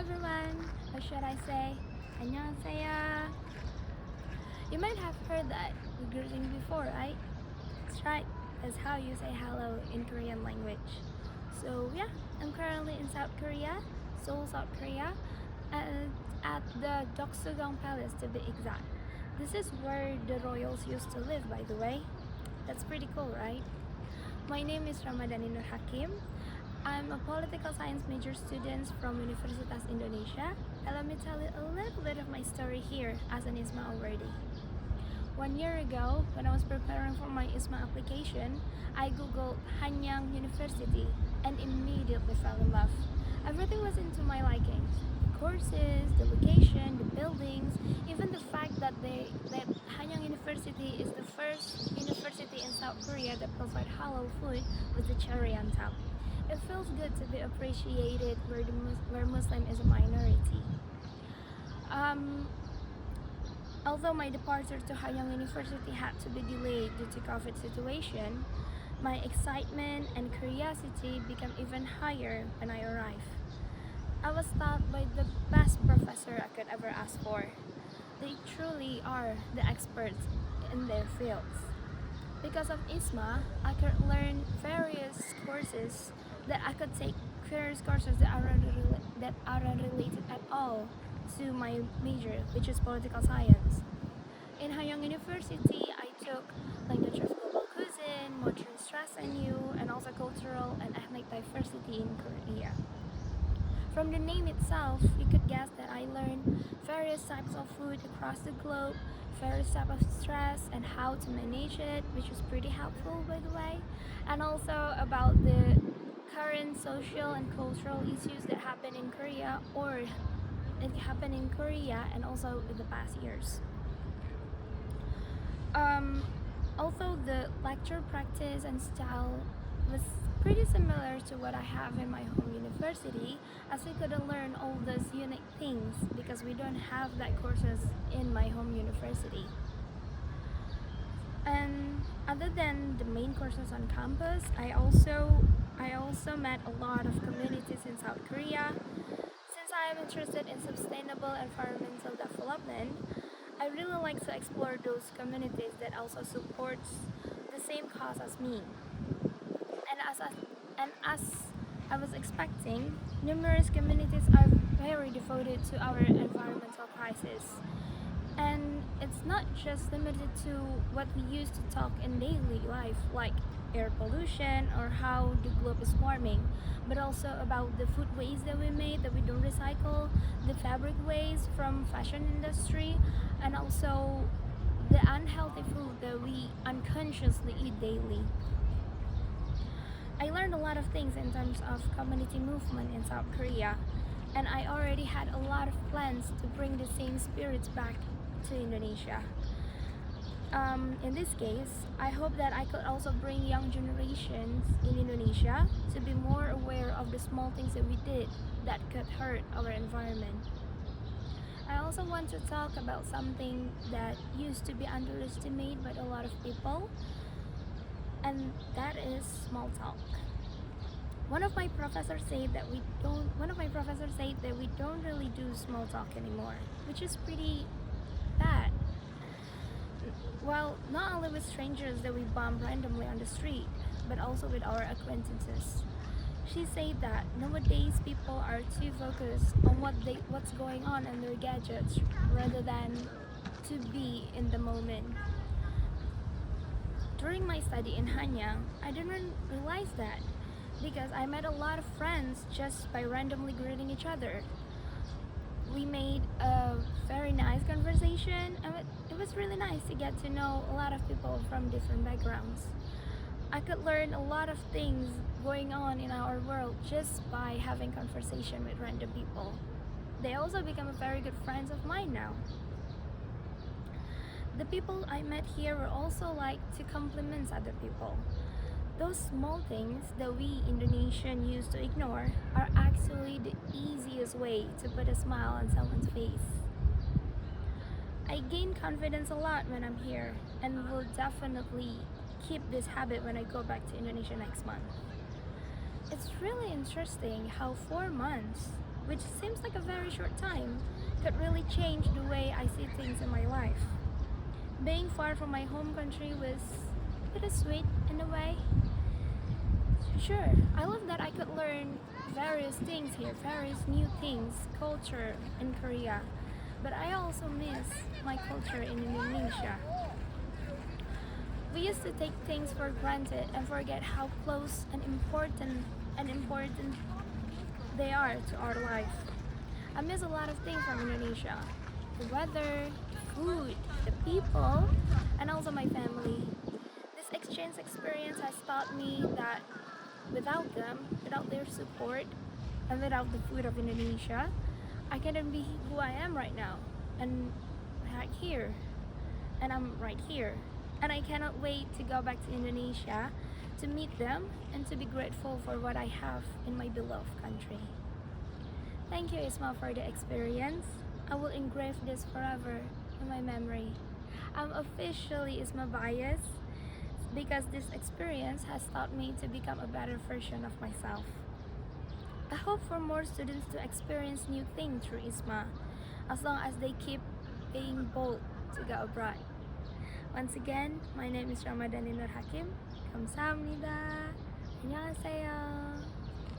everyone, or should I say, 안녕하세요. You might have heard that greeting before, right? That's right, that's how you say hello in Korean language. So yeah, I'm currently in South Korea, Seoul, South Korea, at the Doksugang Palace to be exact. This is where the royals used to live, by the way. That's pretty cool, right? My name is Ramadani Nur Hakim. I'm a political science major student from Universitas Indonesia, and let me tell you a little bit of my story here as an ISMA already. 1 year ago, when I was preparing for my ISMA application, I googled Hanyang University and immediately fell in love. Everything was into my liking. The courses, the location, the buildings, even the fact that Hanyang University is the first university in South Korea that provide halal food with the cherry on top. It feels good to be appreciated where Muslim is a minority. Although my departure to Hanyang University had to be delayed due to COVID situation, my excitement and curiosity became even higher when I arrived. I was taught by the best professor I could ever ask for. They truly are the experts in their fields. Because of ISMA, I could learn various courses that I could take various courses that aren't related at all to my major, which is political science. In Hanyang University, I took language of global cuisine, modern stress and you, and also cultural and ethnic diversity in Korea. From the name itself, you could guess that I learned various types of food across the globe, various types of stress and how to manage it, which was pretty helpful by the way, and also about the current social and cultural issues that happen in Korea or it happened in Korea and also in the past years. Although the lecture practice and style was pretty similar to what I have in my home university, as we couldn't learn all those unique things because we don't have that courses in my home university. And other than the main courses on campus, I also met a lot of communities in South Korea. Since I am interested in sustainable environmental development, I really like to explore those communities that also supports the same cause as me. And as I was expecting, numerous communities are very devoted to our environmental crisis. And it's not just limited to what we used to talk in daily life, like air pollution or how the globe is warming, but also about the food waste that we made that we don't recycle, the fabric waste from fashion industry, and also the unhealthy food that we unconsciously eat daily. I learned a lot of things in terms of community movement in South Korea, and I already had a lot of plans to bring the same spirits back to Indonesia. In this case, I hope that I could also bring young generations in Indonesia to be more aware of the small things that we did that could hurt our environment. I also want to talk about something that used to be underestimated by a lot of people, and that is small talk. One of my professors said that we don't really do small talk anymore, which is pretty bad. Well, not only with strangers that we bump randomly on the street, but also with our acquaintances. She said that nowadays people are too focused on what's going on in their gadgets rather than to be in the moment. During my study in Hanyang, I didn't realize that because I met a lot of friends just by randomly greeting each other. We made a very nice conversation and it was really nice to get to know a lot of people from different backgrounds. I could learn a lot of things going on in our world just by having conversation with random people. They also become very good friends of mine now. The people I met here were also like to compliment other people. Those small things that we Indonesian used to ignore are actually the easiest way to put a smile on someone's face. I gain confidence a lot when I'm here and will definitely keep this habit when I go back to Indonesia next month. It's really interesting how 4 months which seems like a very short time, could really change the way I see things in my life. Being far from my home country was bittersweet in a way. Sure, I love that I could learn various things here, various new things, culture in Korea, but I also miss my culture in Indonesia. We used to take things for granted and forget how close and important they are to our life. I miss a lot of things from Indonesia. The weather, the food, the people, and also my family. This exchange experience has taught me that without them, without their support, and without the food of Indonesia, I couldn't be who I am right now. And right here. And I'm right here. And I cannot wait to go back to Indonesia to meet them and to be grateful for what I have in my beloved country. Thank you, Isma, for the experience. I will engrave this forever in my memory. I'm officially Isma bias because this experience has taught me to become a better version of myself. I hope for more students to experience new things through ISMA, as long as they keep being bold to go abroad. Once again, my name is Ramadani Nur Hakim. 감사합니다. 안녕하세요.